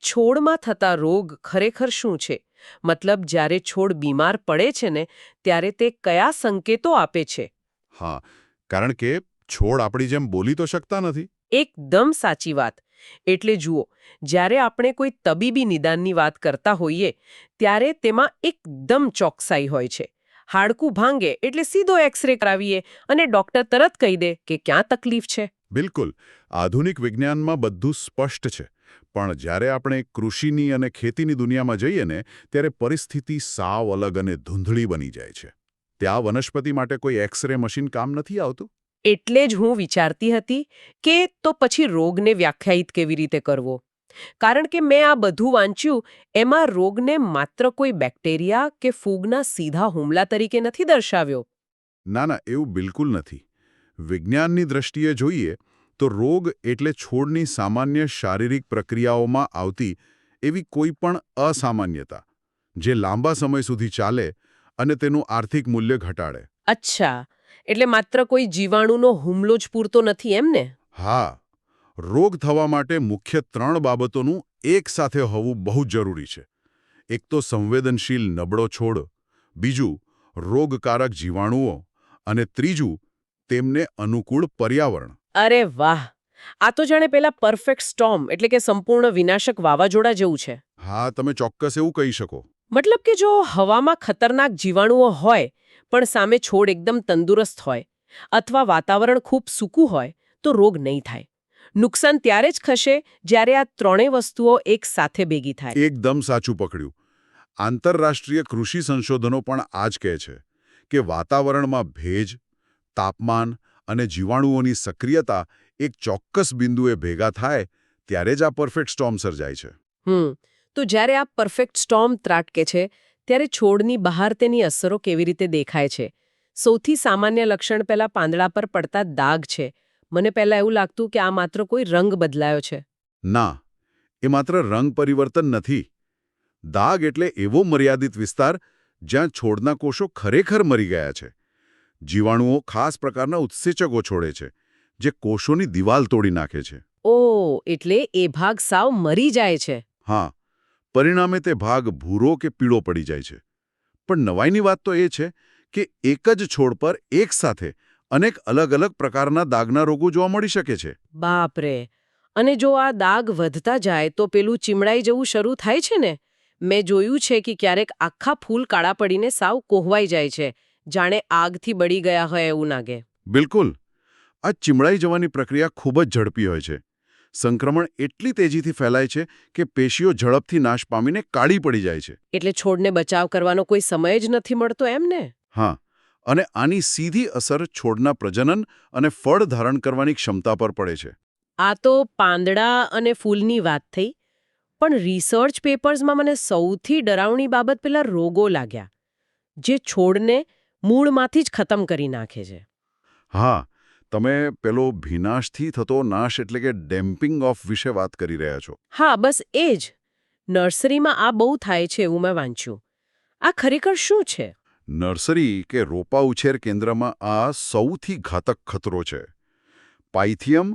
છોડમાં થતા રોગ ખરેખર શું છે? મતલબ જ્યારે છોડ બીમાર પડે છે ને ત્યારે તે કયા સંકેતો આપે છે? હા, કારણ કે છોડ આપણી જેમ બોલી તો શકતા નથી. એકદમ સાચી વાત. એટલે જુઓ, જ્યારે આપણે કોઈ તબીબી નિદાનની વાત કરતા હોઈએ ત્યારે તેમાં એકદમ ચોકસાઈ હોય છે. હાડકું ભાંગે એટલે સીધો એક્સરે કરાવીએ અને ડોક્ટર તરત કહી દે કે ક્યાં તકલીફ છે. બિલકુલ, આધુનિક વિજ્ઞાનમાં બધું સ્પષ્ટ છે. પણ જ્યારે આપણે કૃષિની અને ખેતીની દુનિયામાં જઈએ ને ત્યારે પરિસ્થિતિ સાવ અલગ અને ધૂંધળી બની જાય છે. ત્યાં વનસ્પતિ માટે કોઈ એક્સરે મશીન કામ નથી આવતું. એટલે જ હું વિચારતી હતી કે તો પછી રોગને વ્યાખ્યાયિત કેવી રીતે કરવો. કારણ કે મેં આ બધું વાંચ્યું એમાં રોગને માત્ર કોઈ બેક્ટેરિયા કે ફૂગના સીધા હુમલા તરીકે નથી દર્શાવ્યો. ના ના, એવું બિલકુલ નથી. વિજ્ઞાનની દ્રષ્ટિએ જોઈએ તો રોગ એટલે છોડની સામાન્ય શારીરિક પ્રક્રિયાઓમાં આવતી એવી કોઈ પણ અસામાન્યતા જે લાંબા સમય સુધી ચાલે અને તેનું આર્થિક મૂલ્ય ઘટાડે. અચ્છા, એટલે માત્ર કોઈ જીવાણુનો હુમલો જ પૂરતો નથી એમ ને? હા, રોગ થવા માટે મુખ્ય 3 બાબતોનું એકસાથે હોવું બહુ જરૂરી છે. એક તો સંવેદનશીલ નબળો છોડ, બીજું રોગકારક જીવાણુઓ અને ત્રીજું તેમને અનુકૂળ પર્યાવરણ. અરે વાહ! આ તો જાણે પેલા પરફેક્ટ સ્ટોર્મ એટલે કે સંપૂર્ણ વિનાશક વાવાઝોડા જેવું છે. હા, તમે ચોક્કસ એવું કહી શકો. મતલબ કે જો હવામાં ખતરનાક જીવાણુઓ હોય પણ સામે છોડ એકદમ તંદુરસ્ત હોય અથવા વાતાવરણ ખૂબ સૂકું હોય તો રોગ નહીં થાય. નુકસાન ત્યારે જ થશે જ્યારે આ ત્રણેય વસ્તુઓ એક સાથે ભેગી થાય. એકદમ સાચું પકડ્યું. આંતરરાષ્ટ્રીય કૃષિ સંશોધનો પણ આ જ કહે છે કે વાતાવરણમાં ભેજ, તાપમાન અને જીવાણુઓની સક્રિયતા એક ચોક્કસ બિંદુએ ભેગા થાય ત્યારે જ આ પરફેક્ટ સ્ટોર્મ સર્જાય છે. તો જ્યારે આ પરફેક્ટ સ્ટોર્મ ત્રાટકે છે ત્યારે છોડની બહાર તેની અસરો કેવી રીતે દેખાય છે? સૌથી સામાન્ય લક્ષણ પહેલા પાંદડા પર પડતા દાગ છે. મને પહેલા એવું લાગતું કે આ માત્ર કોઈ રંગ બદલાયો છે. ના, એ માત્ર રંગ પરિવર્તન નથી. દાગ એટલે એવો મર્યાદિત વિસ્તાર જ્યાં છોડના કોષો ખરેખર મરી ગયા છે. જીવાણુઓ ખાસ પ્રકારના ઉત્સેચકો છોડે છે જે કોષોની દિવાલ તોડી નાખે છે. ઓહ, એટલે એ ભાગ સાવ મરી જાય છે. હા, પરિણામે તે ભાગ ભૂરો કે પીળો પડી જાય છે. પણ નવાઈની વાત તો એ છે કે એક જ છોડ પર એકસાથે અનેક અલગ અલગ પ્રકારના દાગના રોગો જોવા મળી શકે છે. બાપ રે! અને જો આ દાગ વધતા જાય તો પેલું ચીમડાઈ જવું શરૂ થાય છે ને? મેં જોયું છે કે ક્યારેક આખા ફૂલ કાળા પડીને સાવ કોહવાઈ જાય છે, જાણે આગથી બળી ગયા હોય એવું લાગે. બિલકુલ, આ ચીમડાઈ જવાની પ્રક્રિયા ખૂબ જ ઝડપી હોય છે. સંક્રમણ એટલી તેજીથી ફેલાય છે કે પેશીઓ ઝડપથી નાશ પામીને કાળી પડી જાય છે. એટલે છોડને બચાવ કરવાનો કોઈ સમય જ નથી મળતો એમ ને? હા, અને આની સીધી અસર છોડના પ્રજનન અને ફળ ધારણ કરવાની ક્ષમતા પર પડે છે. આ તો પાંદડા અને ફૂલની વાત થઈ, પણ રિસર્ચ પેપર્સમાં મને સૌથી ડરાવણી બાબત પેલા રોગો લાગ્યા, જે છોડને મૂળમાંથી જ ખતમ કરી નાખે છે. હા, તમે પેલો ભીનાશથી થતો નાશ એટલે કે ડેમ્પિંગ ઓફ વિશે વાત કરી રહ્યા છો. હા, બસ એ જ. નર્સરીમાં આ બહુ થાય છે એવું મેં વાંચ્યું. આ ખરેખર શું છે? નર્સરી કે રોપા ઉછેર કેન્દ્રમાં આ સૌથી ઘાતક ખતરો છે. પાયથિયમ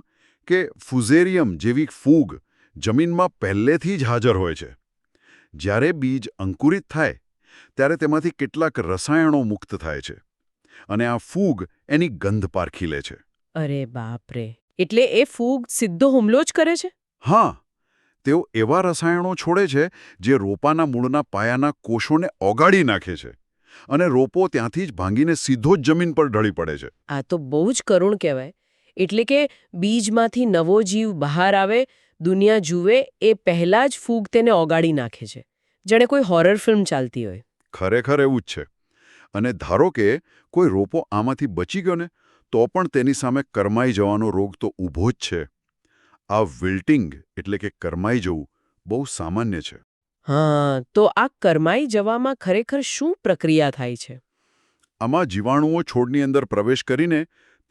કે ફુઝેરિયમ જેવી ફૂગ જમીનમાં પહેલેથી જ હાજર હોય છે. જ્યારે બીજ અંકુરિત થાય ત્યારે તેમાંથી કેટલાક રસાયણો મુક્ત થાય છે અને આ ફૂગ એની ગંધ પારખી લે છે. અરે બાપ રે! એટલે એ ફૂગ સીધો હુમલો જ કરે છે? હા, તેઓ એવા રસાયણો છોડે છે જે રોપાના મૂળના પાયાના કોષોને ઓગાળી નાખે છે અને રોપો ત્યાંથી જ ભાંગીને સીધો જ જમીન પર ઢળી પડે છે. આ તો બહુ જ કરુણ કહેવાય. એટલે કે બીજમાંથી નવો જીવ બહાર આવે, દુનિયા જુએ એ પહેલા જ ફૂગ તેને ઓગાળી નાખે છે. જાણે કોઈ હોરર ફિલ્મ ચાલતી હોય. ખરેખર એવું જ છે. અને ધારો કે કોઈ રોપો આમાંથી બચી ગયો ને તો પણ તેની સામે કરમાઈ જવાનો રોગ તો ઊભો જ છે. આ વિલ્ટિંગ એટલે કે કરમાઈ જવું બહુ સામાન્ય છે. હા, તો આ કરમાઈ જવામાં ખરેખર શું પ્રક્રિયા થાય છે? આમાં જીવાણુઓ છોડની અંદર પ્રવેશ કરીને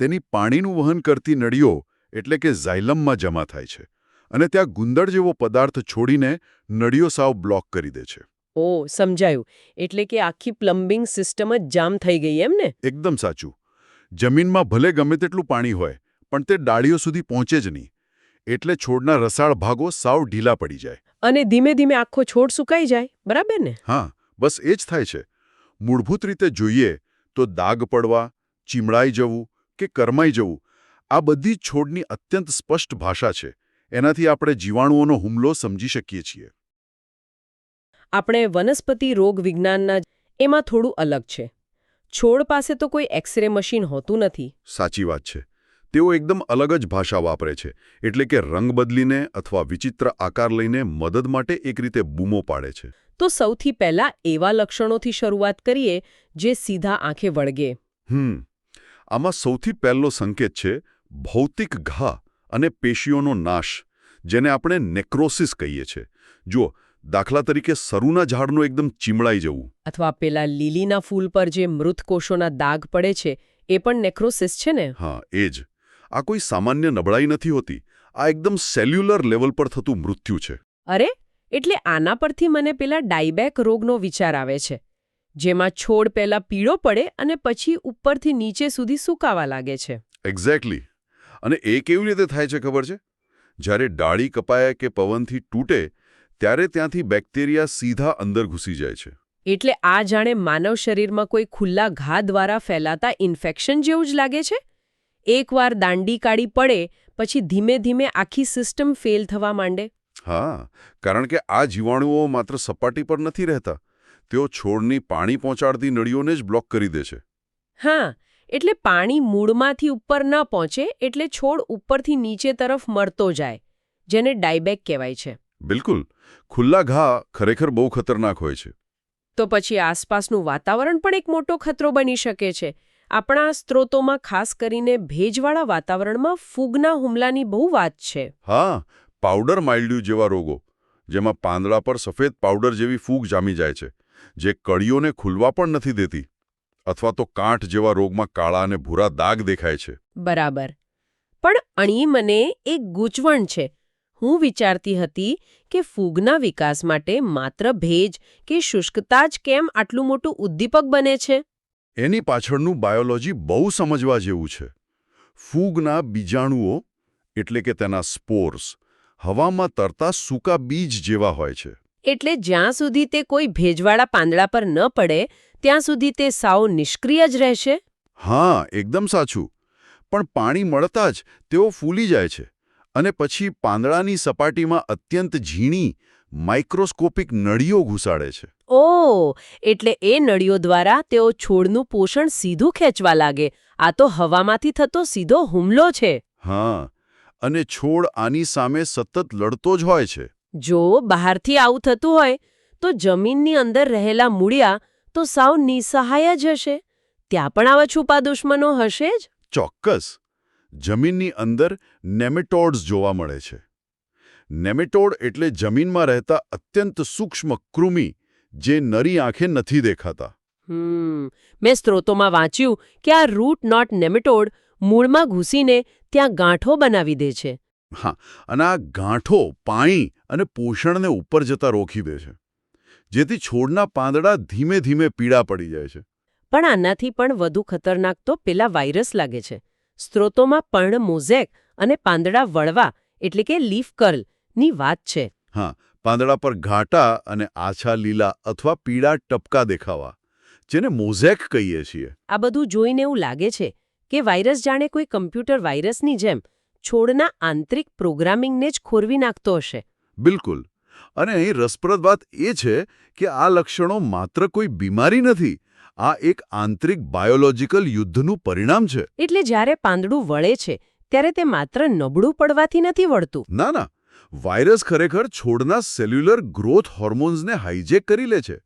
તેની પાણીનું વહન કરતી નળીઓ એટલે કે ઝાયલમમાં જમા થાય છે અને ત્યાં ગુંદર જેવો પદાર્થ છોડીને નળીઓ સાવ બ્લોક કરી દે છે. ઓહ, સમજાયું. એટલે કે આખી પ્લમ્બિંગ સિસ્ટમ જ જામ થઈ ગઈ એમ ને? એકદમ સાચું. જમીનમાં ભલે ગમે તેટલું પાણી હોય પણ તે ડાળીઓ સુધી પહોંચે જ નહીં. એટલે છોડના રસાળ ભાગો સાવ ઢીલા પડી જાય. અને ધીમે ધીમે આખો છોડ સુકાઈ જાય, બરાબર ને? હા, બસ એ જ થાય છે. મૂળભૂત રીતે જોઈએ તો દાગ પડવા, ચીમડાઈ જવું કે કરમાઈ જવું આ બધી જ છોડની અત્યંત સ્પષ્ટ ભાષા છે. એનાથી આપણે જીવાણુઓનો હુમલો સમજી શકીએ છીએ. આપણે વનસ્પતિ રોગ વિજ્ઞાનના એમાં થોડું અલગ છે. છોડ પાસે તો કોઈ એક્સરે મશીન હોતું નથી. સાચી વાત છે. તેઓ એકદમ અલગ જ ભાષા વાપરે છે. એટલે કે રંગ બદલીને અથવા વિચિત્ર આકાર લઈને મદદ માટે એક રીતે બૂમો પાડે છે. તો સૌથી પહેલા એવા લક્ષણોથી શરૂઆત કરીએ જે સીધા આંખે વળગે. આમાં સૌથી પહેલો સંકેત છે ભૌતિક ઘા અને પેશીઓનો નાશ, જેને આપણે નેક્રોસિસ કહીએ છીએ. જુઓ, દાખલા તરીકે સરુના ઝાડનું એકદમ ચીમડાઈ જવું. અથવા પેલા લીલીના ફૂલ પર જે મૃત કોષોના દાગ પડે છે એ પણ નેક્રોસિસ છે ને? હા, એ જ. આ કોઈ સામાન્ય નબળાઈ નથી હોતી. આ એકદમ સેલ્યુલર લેવલ પર થતું મૃત્યુ છે. અરે, એટલે આના પરથી મને પેલા ડાયબેક રોગનો વિચાર આવે છે, જેમાં છોડ પહેલા પીળો પડે અને પછી ઉપરથી નીચે સુધી સુકાવા લાગે છે. એક્ઝેક્ટલી. અને એ કેવી રીતે થાય છે ખબર છે? જ્યારે ડાળી કપાય કે પવનથી તૂટે ત્યારે ત્યાંથી બેક્ટેરિયા સીધા અંદર ઘૂસી જાય છે. એટલે આ જાણે માનવ શરીરમાં કોઈ ખુલ્લા ઘા દ્વારા ફેલાતા ઇન્ફેક્શન જેવું જ લાગે છે. એકવાર દાંડી કાઢી પડે પછી ધીમે ધીમે આખી સિસ્ટમ ફેલ થવા માંડે. હા, કારણ કે આ જીવાણુઓ માત્ર સપાટી પર નથી રહેતા. તેઓ છોડની પાણી પહોંચાડતી નળીઓને જ બ્લોક કરી દે છે. હા, એટલે પાણી મૂળમાંથી ઉપર ન પહોંચે એટલે છોડ ઉપરથી નીચે તરફ મળતો જાય, જેને ડાયબેક કહેવાય છે. બિલકુલ. ખુલ્લા ઘા ખરેખર બહુ ખતરનાક હોય છે. તો પછી આસપાસનું વાતાવરણ પણ એક મોટો ખતરો બની શકે છે. આપણા સ્ત્રોતોમાં ખાસ કરીને ભેજવાળા વાતાવરણમાં ફૂગના હુમલાની બહુ વાત છે. હા, પાવડર માઇલ્ડ્યુ જેવા રોગો, જેમાં પાંદડા પર સફેદ પાવડર જેવી ફૂગ જામી જાય છે, જે કળીઓને ખુલવા પણ નથી દેતી. અથવા તો કાંઠ જેવા રોગમાં કાળા અને ભૂરા દાગ દેખાય છે. બરાબર. પણ અહીં મને એક ગૂંચવણ છે. હું વિચારતી હતી કે ફૂગના વિકાસ માટે માત્ર ભેજ કે શુષ્કતા જ કેમ આટલું મોટું ઉદ્દીપક બને છે? એની પાછળનું બાયોલોજી બહુ સમજવા જેવું છે. ફૂગના બીજાણુઓ એટલે કે તેના સ્પોર્સ હવામાં તરતા સૂકા બીજ જેવા હોય છે. એટલે જ્યાં સુધી તે કોઈ ભેજવાળા પાંદડા પર ન પડે ત્યાં સુધી તે સાવ નિષ્ક્રિય જ રહેશે? હા, એકદમ સાચું. પણ પાણી મળતા જ તેઓ ફૂલી જાય છે અને પછી પાંદડાની સપાટીમાં અત્યંત ઝીણી માઇક્રોસ્કોપિક નળીઓ ઘુસાડે છે. ઓહ, એટલે એ નળીઓ દ્વારા તેઓ છોડનું પોષણ સીધું ખેંચવા લાગે. આ તો હવામાંથી થતો સીધો હુમલો છે. હા, અને છોડ આની સામે સતત લડતો જ હોય છે. જો બહારથી આવું થતું હોય તો જમીનની અંદર રહેલા મૂળિયા તો સાવ નિસહાય જ હશે. ત્યાં પણ આવા છુપા દુશ્મનો હશે જ. ચોક્કસ. જમીનની અંદર નેમેટોડ્સ જોવા મળે છે. નેમેટોડ એટલે જમીનમાં રહેતા અત્યંત સૂક્ષ્મ કૃમિ જે નરી આંખે નથી દેખાતા. મેં સ્ત્રોતોમાં વાંચ્યું કે આ રૂટ નોટ નેમેટોડ મૂળમાં ઘૂસીને ત્યાં ગાંઠો બનાવી દે છે. હા, અને આ ગાંઠો પાણી અને પોષણને ઉપર જતા રોકી દે છે, જેથી છોડના પાંદડા ધીમે ધીમે પીળા પડી જાય છે. પણ આનાથી પણ વધુ ખતરનાક તો પેલા વાયરસ લાગે છે. સ્ત્રોતોમાં પર્ણ મોઝેક અને પાંદડા વળવા એટલે કે લીફ કર્લ ની વાત છે. હા, પાંદડા પર ઘાટા અને આછા લીલા અથવા પીળા ટપકા દેખાવા, જેને મોઝેક કહીએ છીએ. આ બધું જોઈને એવું લાગે છે કે વાયરસ જાણે કોઈ કમ્પ્યુટર વાયરસની જેમ છોડના આંતરિક પ્રોગ્રામિંગને જ ખોરવી નાખતો હશે. બિલકુલ. અને અહીં રસપ્રદ વાત એ છે કે આ લક્ષણો માત્ર કોઈ બીમારી નથી. આ એક આંતરિક બાયોલોજીકલ યુદ્ધનું પરિણામ છે. એટલે જ્યારે પાંદડું વળે છે ત્યારે તે માત્ર નબળું પડવાથી નથી વળતું. ના ના, વાયરસ ખરેખર છોડના સેલ્યુલર ગ્રોથ હોર્મોન્સને હાઇજેક કરી લે છે.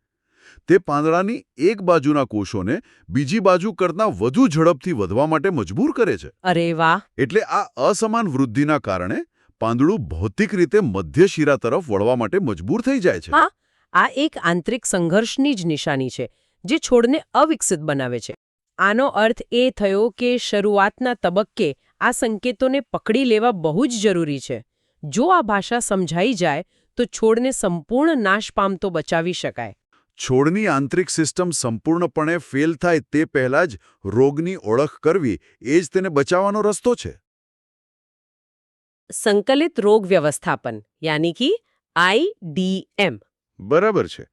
તે પાંદડાની એક બાજુના કોષોને બીજી બાજુ કરતાં વધુ ઝડપથી વધવા માટે મજબૂર કરે છે. અરે વાહ! એટલે આ અસમાન વૃદ્ધિના કારણે પાંદડું ભૌતિક રીતે મધ્ય શિરા તરફ વળવા માટે મજબૂર થઈ જાય છે. હા, આ એક આંતરિક સંઘર્ષની જ નિશાની છે જે છોડને અવિકસિત બનાવે છે. આનો અર્થ એ થયો કે શરૂઆતના તબક્કે આ સંકેતોને પકડી લેવા બહુ જ જરૂરી છે. જો આ ભાષા સમજાઈ જાય તો છોડને સંપૂર્ણ નાશ પામતો બચાવી શકાય. છોડની આંતરિક સિસ્ટમ સંપૂર્ણપણે ફેલ થાય તે પહેલાં જ રોગની ઓળખ કરવી એ જ તેને બચાવવાનો રસ્તો છે. સંકલિત રોગ વ્યવસ્થાપન યાની કે IDM. બરાબર છે.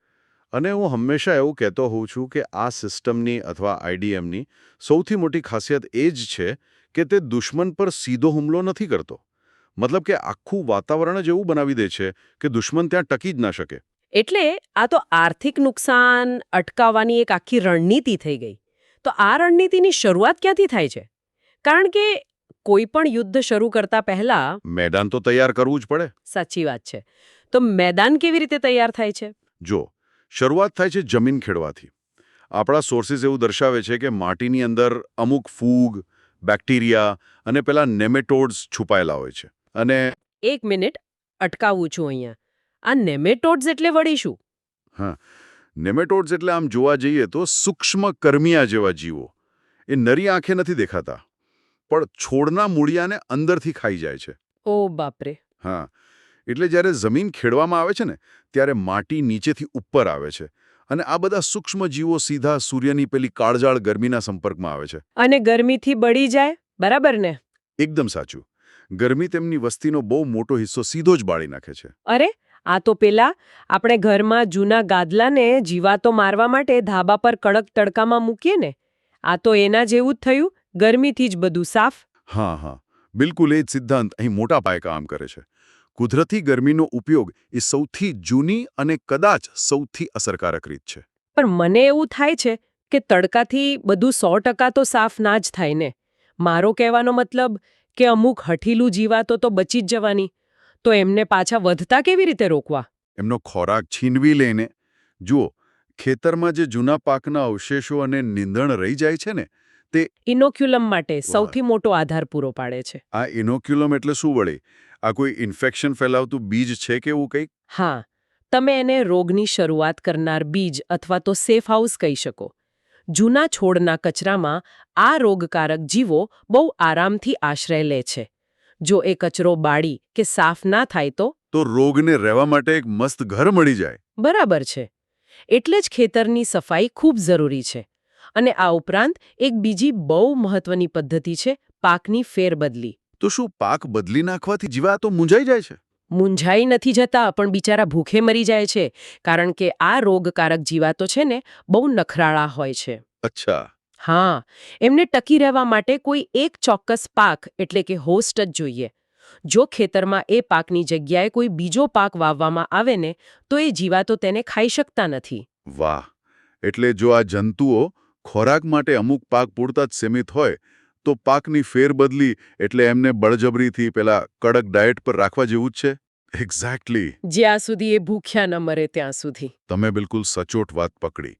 અને હું હંમેશા એવું કહેતો હોઉં છું કે આ સિસ્ટમની અથવા આઈડીએમની સૌથી મોટી ખાસિયત એ જ છે કે તે દુશ્મન પર સીધો હુમલો નથી કરતો. મતલબ કે આખું વાતાવરણ જ એવું બનાવી દે છે કે દુશ્મન ત્યાં ટકી જ ના શકે. એટલે આ તો આર્થિક નુકસાન અટકાવવાની એક આખી રણનીતિ થઈ ગઈ. તો આ રણનીતિની શરૂઆત ક્યાંથી થાય છે? કારણ કે કોઈ પણ યુદ્ધ શરૂ કરતા પહેલા મેદાન તો તૈયાર કરવું જ પડે. સાચી વાત છે. તો મેદાન કેવી રીતે તૈયાર થાય છે? જો શરૂઆત થાય છે જમીન ખેડવાથી. આપણા સોર્સિસ એવું દર્શાવે છે કે માટીની અંદર અમુક ફૂગ, બેક્ટેરિયા અને પેલા નેમેટોડ્સ છુપાયેલા હોય છે. અને એક મિનિટ અટકાવું છું અહીંયા. આ નેમેટોડ્સ એટલે વળી શું? નેમેટોડ્સ એટલે આમ જોવા જઈએ તો સૂક્ષ્મ કર્મિયા જેવા જીવો. એ નરી આંખે નથી દેખાતા, પણ છોડના મૂળિયાને અંદરથી ખાઈ જાય છે. ઓ બાપરે. હા, એટલે જ્યારે જમીન ખેડવામાં આવે છે ને ત્યારે માટી નીચેથી ઉપર આવે છે અને આ બધા સૂક્ષ્મ જીવો સીધા સૂર્યની પેલી કાળજાળ ગરમીના સંપર્કમાં આવે છે. અને ગરમીથી બળી જાય, બરાબર ને? એકદમ સાચું. ગરમી તેમની વસ્તીનો બહુ મોટો હિસ્સો સીધો જ બાળી નાખે છે. અરે આ તો પેલા આપણે ઘરમાં જૂના ગાદલાને જીવાતો મારવા માટે ધાબા પર કડક તડકામાં મૂકીએ ને, આ તો એના જેવું જ થયું. ગરમીથી જ બધું સાફ. હા, બિલકુલ એ જ સિદ્ધાંત અહીં મોટા પાયે કામ કરે છે. કુદરતી ગરમીનો ઉપયોગ એ સૌથી જૂની અને કદાચ સૌથી અસરકારક રીત છે. પણ મને એવું થાય છે કે તડકાથી બધું 100% તો સાફ ના જ થાય ને. મારો કહેવાનો મતલબ કે અમુક હઠીલું જીવાતો તો બચી જ જવાની. તો એમને પાછા વધતા કેવી રીતે રોકવા? એમનો ખોરાક છીનવી લઈને. જુઓ, ખેતરમાં જે જૂના પાકના અવશેષો અને નીંદણ રહી જાય છે ને, તે ઇનોક્યુલમ માટે સૌથી મોટો આધાર પૂરો પાડે છે. આ ઇનોક્યુલમ એટલે શું વળી? આ કોઈ ઇન્ફેક્શન ફેલાવતું બીજ છે કે એવું કંઈક? હા, તમે એને રોગની શરૂઆત કરનાર બીજ અથવા તો સેફ હાઉસ કહી શકો. જૂના છોડના કચરામાં આ રોગકારક જીવો બહુ આરામથી આશ્રય લે છે. જો એ કચરો બાળી કે સાફ ના થાય તો રોગને રહેવા માટે એક મસ્ત ઘર મળી જાય. બરાબર છે. એટલે જ ખેતરની સફાઈ ખૂબ જરૂરી છે. અને આ ઉપરાંત એક બીજી બહુ મહત્વની પદ્ધતિ છે પાકની ફેરબદલી. તો શું પાક બદલી નાખવાથી જીવાતો મૂંઝાઈ જાય છે? મૂંઝાઈ નથી જતા, પણ બિચારા ભૂખે મરી જાય છે. કારણ કે આ રોગકારક જીવાતો છે ને બહુ નખરાળા હોય છે. અચ્છા. હા, એમને ટકી રહેવા માટે કોઈ એક ચોક્કસ પાક એટલે કે હોસ્ટ જ જોઈએ. જો ખેતરમાં એ પાકની જગ્યાએ કોઈ બીજો પાક વાવવામાં આવે ને તો એ જીવાતો તેને ખાઈ શકતા નથી. વાહ! એટલે જો આ જંતુઓ ખોરાક માટે અમુક પાક પૂરતા જ સીમિત હોય તો પાકની ફેરબદલી એટલે એમને બળજબરીથી પેલા કડક ડાયટ પર રાખવા જેવું જ છે. એક્ઝેક્ટલી. જ્યાં સુધી એ ભૂખ્યા ન મરે ત્યાં સુધી. તમે બિલકુલ સચોટ વાત પકડી.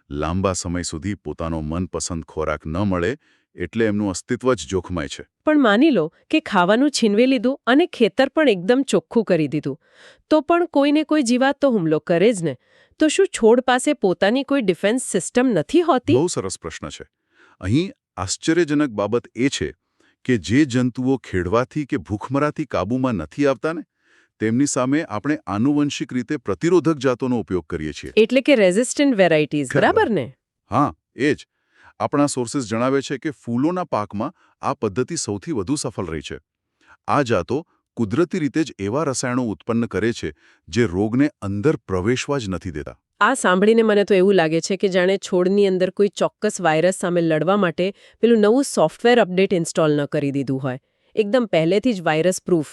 લાંબા સમય સુધી પોતાનો મનપસંદ ખોરાક ન મળે એટલે એમનું અસ્તિત્વ જ જોખમાય છે. પણ માની લો કે ખાવાનું છીનવી લીધું અને ખેતર પણ એકદમ ચોખ્ખું કરી દીધું, તો પણ કોઈને કોઈ જીવાત તો હુમલો કરે જ ને. તો શું છોડ પાસે પોતાની કોઈ ડિફેન્સ સિસ્ટમ નથી હોતી? બહુ સરસ પ્રશ્ન છે. અહીં આશ્ચર્યજનક બાબત એ છે કે જે જંતુઓ ખેડવાથી કે ભૂખમરાથી કાબૂમાં નથી આવતા ને તેમની સામે આપણે આનુવંશિક રીતે પ્રતિરોધક જાતોનો ઉપયોગ કરીએ છીએ. એટલે કે રેઝિસ્ટન્ટ વેરાયટીઝ, બરાબર ને? હા, એ જ. આપણા સોર્સિસ જણાવે છે કે ફૂલોના પાકમાં આ પદ્ધતિ સૌથી વધુ સફળ રહી છે. આ જાતો કુદરતી રીતે જ એવા રસાયણો ઉત્પન્ન કરે છે જે રોગને અંદર પ્રવેશવા જ નથી દેતા. આ સાંભળીને મને તો એવું લાગે છે કે જાણે છોડની અંદર કોઈ ચોક્કસ વાયરસ સામે લડવા માટે પેલું નવું સોફ્ટવેર અપડેટ ઇન્સ્ટોલ ન કરી દીધું હોય. એકદમ પહેલેથી જ વાયરસ પ્રૂફ.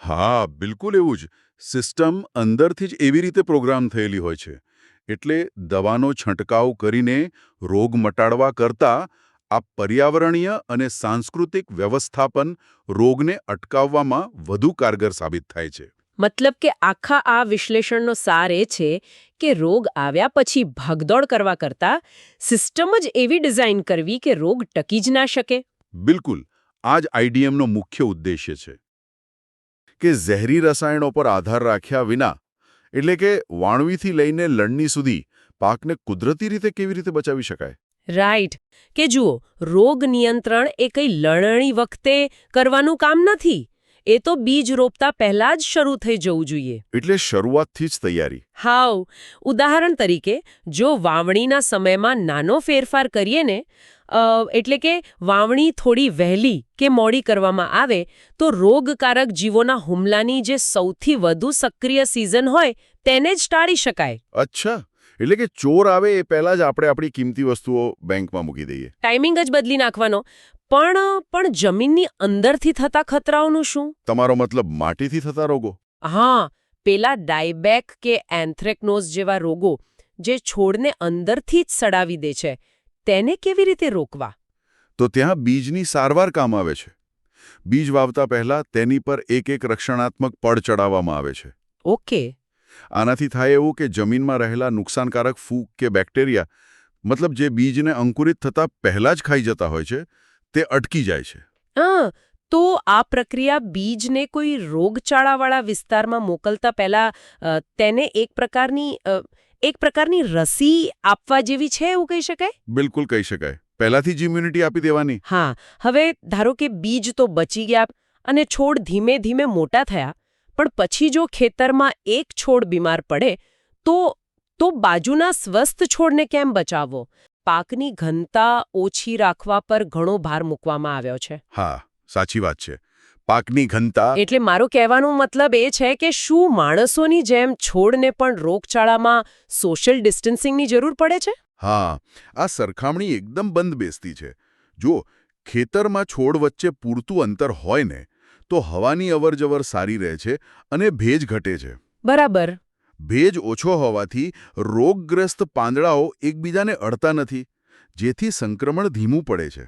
હા, બિલકુલ એવું જ. સિસ્ટમ અંદરથી જ એવી રીતે પ્રોગ્રામ થયેલી હોય છે. એટલે દવાનો છંટકાવ કરીને રોગ મટાડવા કરતાં આ પર્યાવરણીય અને સાંસ્કૃતિક વ્યવસ્થાપન રોગને અટકાવવામાં વધુ કારગર સાબિત થાય છે. મતલબ કે આખા આ વિશ્લેષણનો સાર એ છે કે રોગ આવ્યા પછી ભાગદોડ કરવા કરતાં સિસ્ટમ જ એવી ડિઝાઇન કરવી કે રોગ ટકી જ ના શકે. બિલકુલ. આ જ આઈડીએમનો મુખ્ય ઉદ્દેશ્ય છે કે ઝેરી રસાયણો પર આધાર રાખ્યા વિના, એટલે કે વાણવીથી લઈને લણણી સુધી પાકને કુદરતી રીતે કેવી રીતે બચાવી શકાય. રાઈટ. કે જુઓ, રોગ નિયંત્રણ એ કંઈ લણણી વખતે કરવાનું કામ નથી. એ તો બીજ રોપતા પહેલા જ શરૂ થઈ જવું જોઈએ. એટલે શરૂઆતથી જ તૈયારી. હાવ ઉદાહરણ તરીકે જો વાવણીના સમયમાં નાનો ફેરફાર કરીએ ને એટલે કે વાવણી થોડી વહેલી કે મોડી કરવામાં આવે તો રોગકારક જીવોના હુમલાની જે સૌથી વધુ સક્રિય સિઝન હોય તેને જ ટાળી શકાય. અચ્છા, એટલે કે ચોર આવે એ પહેલા જ આપણે આપણી કિંમતી વસ્તુઓ બેંકમાં મૂકી દઈએ. ટાઈમિંગ જ બદલી નાખવાનો. પણ જમીનની અંદરથી થતા ખતરાઓનું શું? તમારો મતલબ માટીથી થતા રોગો? હા, પેલા ડાયબેક કે એન્થ્રેક્નોઝ જેવા રોગો જે છોડને અંદરથી જ સડાવી દે છે તેને કેવી રીતે રોકવા? તો ત્યાં બીજની સારવાર કામ આવે છે. બીજ વાવતા પહેલા તેની પર એક રક્ષણાત્મક પડ ચડાવવામાં આવે છે. ઓકે. આનાથી થાય એવું કે જમીનમાં રહેલા નુકસાનકારક ફૂગ કે બેક્ટેરિયા, મતલબ જે બીજને અંકુરિત થતા પહેલા જ ખાઈ જતા હોય છે, તે અટકી જાય છે. તો આ પ્રક્રિયા બીજને કોઈ રોગચાળાવાળા વિસ્તારમાં મોકલતા પહેલા તેને એક પ્રકારની રસી આપવા જેવી છે એવું કહી શકાય? બિલકુલ કહી શકાય. પહેલાથી જ ઇમ્યુનિટી આપી દેવાની. હા. હવે ધારો કે બીજ તો બચી ગયા અને છોડ ધીમે ધીમે મોટા થયા, પણ પછી જો ખેતરમાં એક છોડ બીમાર પડે તો બાજુના સ્વસ્થ છોડને કેમ બચાવવો? પાકની ઘનતા ઓછી રાખવા પર ઘણો ભાર મૂકવામાં આવ્યો છે. હા, સાચી વાત છે. પાકની ઘનતા. એટલે મારો કહેવાનો મતલબ એ છે કે શું માણસોની જેમ છોડને પણ રોગચાળામાં સોશિયલ ડિસ્ટન્સિંગની જરૂર પડે છે? હા, આ સરખામણી એકદમ બંધબેસતી છે. જો ખેતરમાં છોડ વચ્ચે પૂરતું અંતર હોય ને તો હવાની અવરજવર સારી રહે છે અને ભેજ ઘટે છે. બરાબર. ભેજ ઓછો હોવાથી રોગગ્રસ્ત પાંદડાઓ એકબીજાને અડતા નથી, જેથી સંક્રમણ ધીમું પડે છે.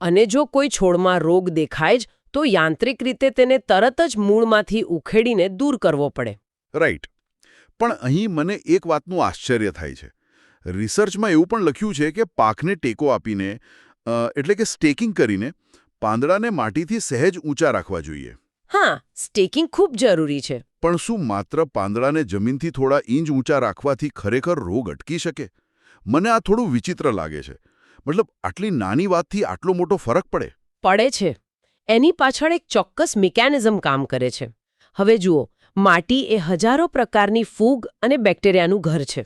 અને જો કોઈ છોડમાં રોગ દેખાય જ તો યાંત્રિક રીતે તેને તરત જ મૂળમાંથી ઉખેડીને દૂર કરવો પડે. રાઈટ. પણ અહીં મને એક વાતનું આશ્ચર્ય થાય છે. રિસર્ચમાં એવું પણ લખ્યું છે કે પાકને ટેકો આપીને, એટલે કે સ્ટેકિંગ કરીને, પાંદડાને માટીથી સહેજ ઊંચા રાખવા જોઈએ. હા, સ્ટેકિંગ ખૂબ જરૂરી છે. પણ શું માત્ર પાંદડાને જમીનથી થોડા ઇંચ ઊંચા રાખવાથી ખરેખર રોગ અટકી શકે? મને આ થોડું વિચિત્ર લાગે છે. મતલબ આટલી નાની વાતથી આટલો મોટો ફરક પડે? પડે છે. એની પાછળ એક ચોક્કસ મિકેનિઝમ કામ કરે છે. હવે જુઓ, માટી એ હજારો પ્રકારની ફૂગ અને બેક્ટેરિયાનું ઘર છે.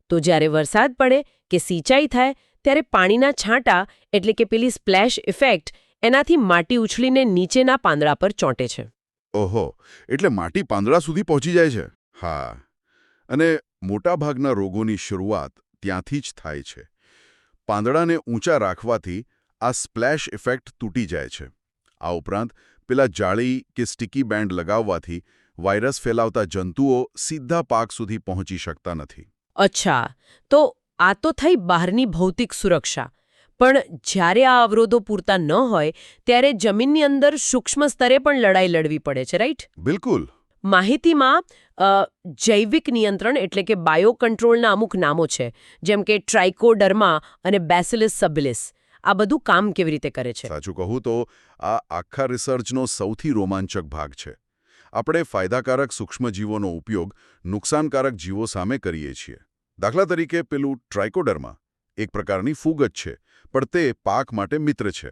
તો જ્યારે વરસાદ પડે કે સિંચાઈ થાય ત્યારે પાણીના છાંટા એટલે કે પેલી સ્પ્લેશ ઇફેક્ટ એનાથી માટી ઉછળીને નીચેના પાંદડા પર ચોંટે છે. ઓહો, એટલે માટી પાંદડા સુધી પહોંચી જાય છે. હા, અને મોટાભાગના રોગોની શરૂઆત ત્યાંથી જ થાય છે. પાંદડાને ઊંચા રાખવાથી આ સ્પ્લેશ ઇફેક્ટ તૂટી જાય છે. આ ઉપરાંત પેલા જાળી કે સ્ટિકી બેન્ડ લગાવવાથી વાયરસ ફેલાવતા જંતુઓ સીધા પાક સુધી પહોંચી શકતા નથી. અચ્છા, તો આ તો થઈ બહારની ભૌતિક સુરક્ષા. પણ જ્યારે આ અવરોધો પૂરતા ન હોય ત્યારે જમીનની અંદર સૂક્ષ્મ સ્તરે પણ લડાઈ લડવી પડે છે, રાઈટ? બિલકુલ. માહિતીમાં જૈવિક નિયંત્રણ એટલે કે બાયો કંટ્રોલના અમુક નામો છે, જેમ કે ટ્રાઇકોડર્મા અને બેસિલસ સબિલિસ. આ બધું કામ કેવી રીતે કરે છે? સાચું કહું તો આ આખા રિસર્ચનો સૌથી રોમાંચક ભાગ છે. આપણે ફાયદાકારક સૂક્ષ્મજીવોનો ઉપયોગ નુકસાનકારક જીવો સામે કરીએ છીએ. દાખલા તરીકે પેલું ટ્રાઇકોડર્મા એક પ્રકારની ફૂગ જ છે, પણ તે પાક માટે મિત્ર છે.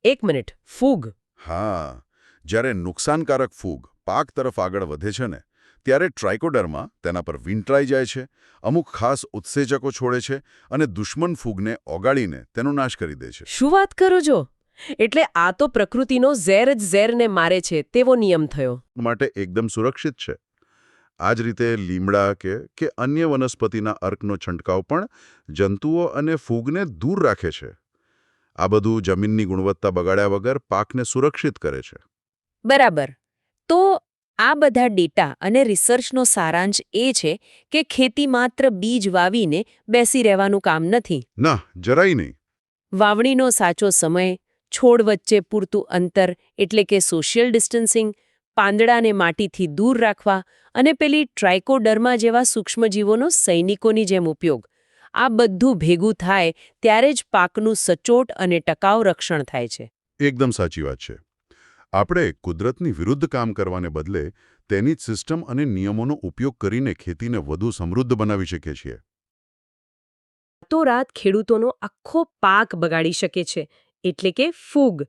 એક મિનિટ, ફૂગ? હા, જ્યારે નુકસાનકારક ફૂગ પાક તરફ આગળ વધે છે ને ત્યારે ટ્રાઇકોડર્મા તેના પર વીંટળાઈ જાય છે, અમુક ખાસ ઉત્સેચકો છોડે છે અને દુશ્મન ફૂગને ઓગાળીને તેનો નાશ કરી દે છે. શું વાત કરો છો? એટલે આ તો પ્રકૃતિનો ઝેર જ ઝેરને મારે છે તેવો નિયમ થયો. માટે એકદમ સુરક્ષિત છે. આ જ રીતે લીમડા કે અન્ય વનસ્પતિના અર્કનો છંટકાવ પણ જંતુઓ અને ફૂગને દૂર રાખે છે. આ બધું જમીનની ગુણવત્તા બગાડ્યા વગર પાકને સુરક્ષિત કરે છે. બરાબર. તો આ બધા ડેટા અને રિસર્ચનો સારાંશ એ છે કે ખેતી માત્ર બીજ વાવીને બેસી રહેવાનું કામ નથી. ના, જરાય નહીં. વાવણીનો સાચો સમય, છોડ વચ્ચે પૂરતું અંતર એટલે કે સોશિયલ ડિસ્ટન્સિંગ, પાંદડાને માટીથી દૂર રાખવા અને પેલી ટ્રાઇકોડર્મા જેવા સૂક્ષ્મજીવોનો સૈનિકોની જેમ ઉપયોગ, આ બધું ભેગું થાય ત્યારે જ પાકનું સચોટ અને ટકાઉ રક્ષણ થાય છે. એકદમ સાચી વાત છે. આપણે કુદરતની વિરુદ્ધ કામ કરવાને બદલે તેની જ સિસ્ટમ અને નિયમોનો ઉપયોગ કરીને ખેતીને વધુ સમૃદ્ધ બનાવી શકીએ છીએ. રાતોરાત ખેડૂતોનો આખો પાક બગાડી શકે છે, એટલે કે ફૂગ.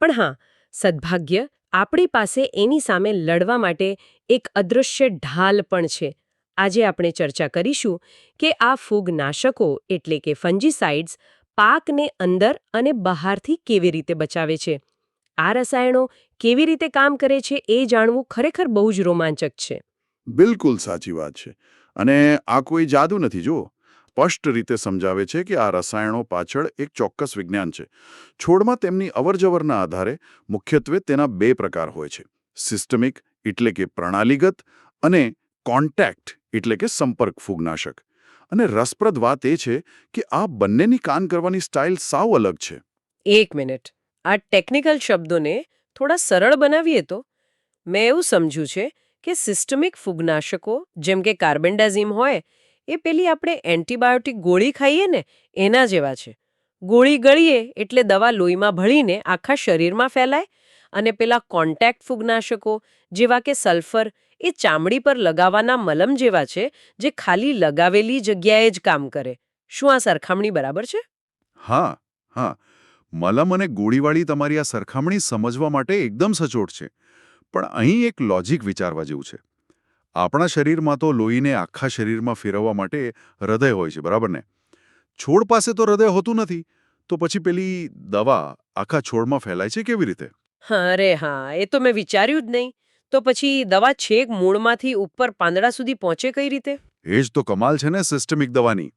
પણ હા, સદભાગ્ય આપણી પાસે એની સામે લડવા માટે એક અદૃશ્ય ઢાલ પણ છે. આજે આપણે ચર્ચા કરીશું કે આ ફૂગનાશકો એટલે કે ફંજીસાઇડ્સ પાકને અંદર અને બહારથી કેવી રીતે બચાવે છે. આ રસાયણો કેવી રીતે કામ કરે છે એ જાણવું ખરેખર બહુ જ રોમાંચક છે. બિલકુલ સાચી વાત છે. અને આ કોઈ જાદુ નથી જુઓ. સ્પષ્ટ રીતે સમજાવે છે કે આ રસાયણો પાછળ એક ચોક્કસ વિજ્ઞાન છે. છોડમાં તેમની અવરજવરના આધારે મુખ્યત્વે તેના 2 પ્રકાર હોય છે. સિસ્ટમિક એટલે કે પ્રણાલીગત અને કોન્ટેક્ટ એટલે કે સંપર્ક ફૂગનાશક. અને રસપ્રદ વાત એ છે કે આ બંનેની કામ કરવાની સ્ટાઇલ સાવ અલગ છે. એક મિનિટ, આ ટેકનિકલ શબ્દોને થોડા સરળ બનાવીએ તો મેં એવું સમજ્યું છે કે સિસ્ટમિક ફૂગનાશકો જેમ કે કાર્બેન્ડાઝિમ હોય એ પેલી આપણે એન્ટીબાયોટિક ગોળી ખાઈએ ને એના જેવા છે. ગોળી ગળીએ એટલે દવા લોહીમાં ભળીને આખા શરીરમાં ફેલાય, અને પેલા કોન્ટેક્ટ ફૂગનાશકો જેવા કે સલ્ફર એ ચામડી પર લગાવવાના મલમ જેવા છે જે ખાલી લગાવેલી જગ્યાએ જ કામ કરે. શું આ સરખામણી બરાબર છે? હા, હા. મલમ અને ગોળીવાળી તમારી આ સરખામણી સમજવા માટે એકદમ સચોટ છે. પણ અહીં એક લોજિક વિચારવા જેવું છે. આપણા શરીરમાં તો લોહીને આખા શરીરમાં ફેરવવા માટે હૃદય હોય છે, બરાબર ને? છોડ પાસે તો હૃદય હોતું નથી, તો પછી પેલી દવા આખા છોડમાં ફેલાય છે કેવી રીતે? અરે હા, એ તો મેં વિચાર્યું જ નહીં. તો પછી દવા છેક મૂળમાંથી ઉપર પાંદડા સુધી પહોંચે કઈ રીતે? એ જ તો કમાલ છે ને સિસ્ટમિક દવાની.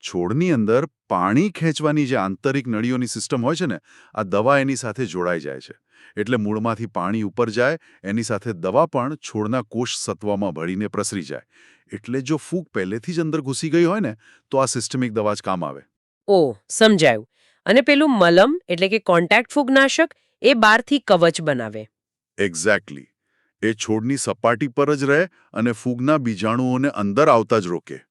છોડની અંદર પાણી ખેંચવાની જે આંતરિક નળીઓની સિસ્ટમ હોય છે ને, આ દવા એની સાથે જોડાઈ જાય છે. એટલે મૂળમાંથી પાણી ઉપર જાય, એની સાથે દવા પણ છોડના કોષ સત્વમાં ભળીને પ્રસરી જાય. એટલે જો ફૂગ પહેલેથી જ અંદર ઘૂસી ગઈ હોય ને, તો આ સિસ્ટમિક દવા જ કામ આવે. ઓહ, સમજાયું. અને પેલું મલમ એટલે કે કોન્ટેક્ટ ફૂગનાશક એ બહારથી કવચ બનાવે. એક્ઝેક્ટલી. એ છોડની સપાટી પર જ રહે અને ફૂગના બીજાણુઓને અંદર આવતા જ રોકે.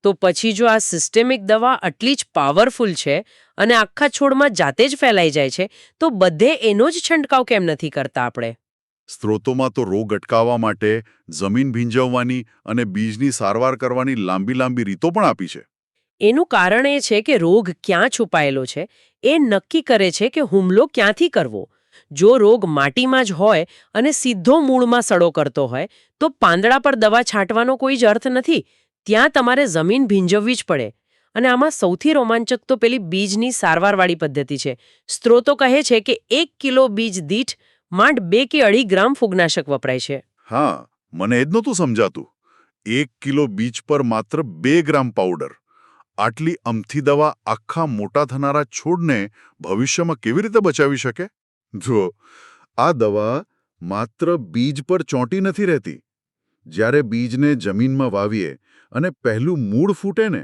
તો પછી જો આ સિસ્ટેમિક દવા આટલી જ પાવરફુલ છે અને આખા છોડમાં જાતે જ ફેલાઈ જાય છે, તો બધે એનો જ છંટકાવ કેમ નથી કરતા આપણે? સ્ત્રોતોમાં તો રોગ અટકાવવા માટે જમીન ભીંજવવાની અને બીજની સારવાર કરવાની લાંબી લાંબી રીતો પણ આપી છે. એનું કારણ એ છે કે રોગ ક્યાં છુપાયેલો છે એ નક્કી કરે છે કે હુમલો ક્યાંથી કરવો. જો રોગ માટીમાં જ હોય અને સીધો મૂળમાં સડો કરતો હોય તો પાંદડા પર દવા છાંટવાનો કોઈ જ અર્થ નથી. ત્યાં તમારે જમીન ભીંજવવી જ પડે. અને આમાં સૌથી રોમાંચક તો પેલી બીજની સારવારવાળી પદ્ધતિ છે. સ્ત્રોતો કહે છે કે 1 કિલો બીજ દીઠ માંડ 2 કે 2.5 ગ્રામ ફૂગનાશક વપરાય છે. હા, મને એ જ નહોતું સમજાતું. 1 કિલો બીજ પર માત્ર 2 ગ્રામ પાવડર. આટલી અમથી દવા આખા મોટા થનારા છોડને ભવિષ્યમાં કેવી રીતે બચાવી શકે? જો આ દવા માત્ર બીજ પર ચોંટી નથી રહેતી. જ્યારે બીજને જમીનમાં વાવીએ અને પહેલું મૂળ ફૂટે ને,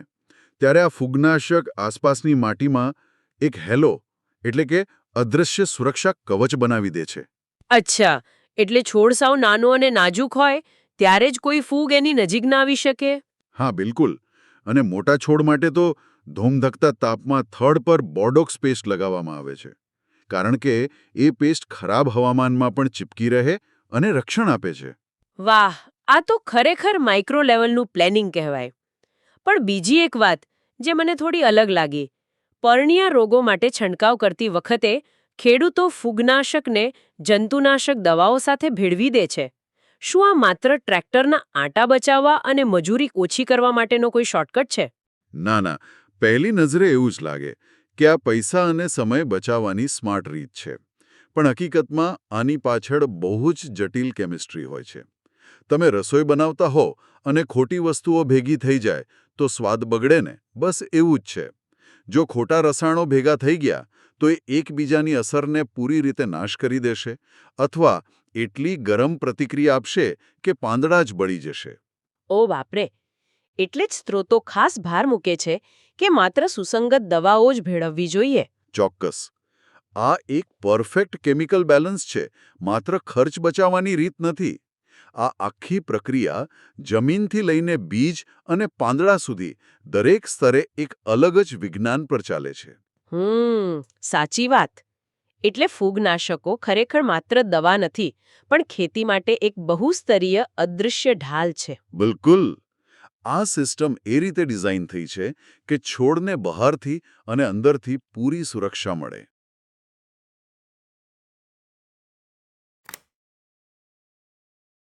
ત્યારે આ ફૂગનાશક આસપાસની માટીમાં એક હેલો એટલે કે અદૃશ્ય સુરક્ષા કવચ બનાવી દે છે. અચ્છા, એટલે છોડ સાવ નાનો અને નાજુક હોય ત્યારે જ કોઈ ફૂગ એની નજીક ના આવી શકે? હા, બિલકુલ. અને મોટા છોડ માટે તો ધોમધકતા તાપમાં થડ પર બોર્ડોક્સ પેસ્ટ લગાવવામાં આવે છે. કારણ કે એ પેસ્ટ ખરાબ હવામાનમાં પણ ચીપકી રહે અને રક્ષણ આપે છે. વાહ, આ તો ખરેખર માઇક્રો લેવલનું પ્લેનિંગ કહેવાય. પણ બીજી એક વાત જે મને થોડી અલગ લાગી. પર્ણિયા રોગો માટે છંટકાવ કરતી વખતે ખેડૂતો ફૂગનાશકને જંતુનાશક દવાઓ સાથે ભેળવી દે છે. શું આ માત્ર ટ્રેક્ટરના આંટા બચાવવા અને મજૂરી ઓછી કરવા માટેનો કોઈ શોર્ટકટ છે? ના ના, પહેલી નજરે એવું જ લાગે કે આ પૈસા અને સમય બચાવવાની સ્માર્ટ રીત છે. પણ હકીકતમાં આની પાછળ બહુ જ જટિલ કેમિસ્ટ્રી હોય છે. તમે રસોઈ બનાવતા હો અને ખોટી વસ્તુઓ ભેગી થઈ જાય તો સ્વાદ બગડે ને, બસ એવું જ છે. જો ખોટા રસાયણો ભેગા થઈ ગયા તો એ એકબીજાની અસરને પૂરી રીતે નાશ કરી દેશે અથવા એટલી ગરમ પ્રતિક્રિયા આપશે કે પાંદડા જ બળી જશે. ઓ બાપરે! એટલે જ સ્ત્રોતો ખાસ ભાર મૂકે છે કે માત્ર સુસંગત દવાઓ જ ભેળવવી જોઈએ. ચોક્કસ. આ એક પરફેક્ટ કેમિકલ બેલેન્સ છે, માત્ર ખર્ચ બચાવવાની રીત નથી. આ આખી પ્રક્રિયા જમીનથી લઈને બીજ અને પાંદડા સુધી દરેક સ્તરે એક અલગ જ વિજ્ઞાન પર ચાલે છે. સાચી વાત. એટલે ફૂગનાશકો ખરેખર માત્ર દવા નથી, પણ ખેતી માટે એક બહુસ્તરીય અદૃશ્ય ઢાલ છે. બિલકુલ. આ સિસ્ટમ એ રીતે ડિઝાઇન થઈ છે કે છોડને બહારથી અને અંદરથી પૂરી સુરક્ષા મળે.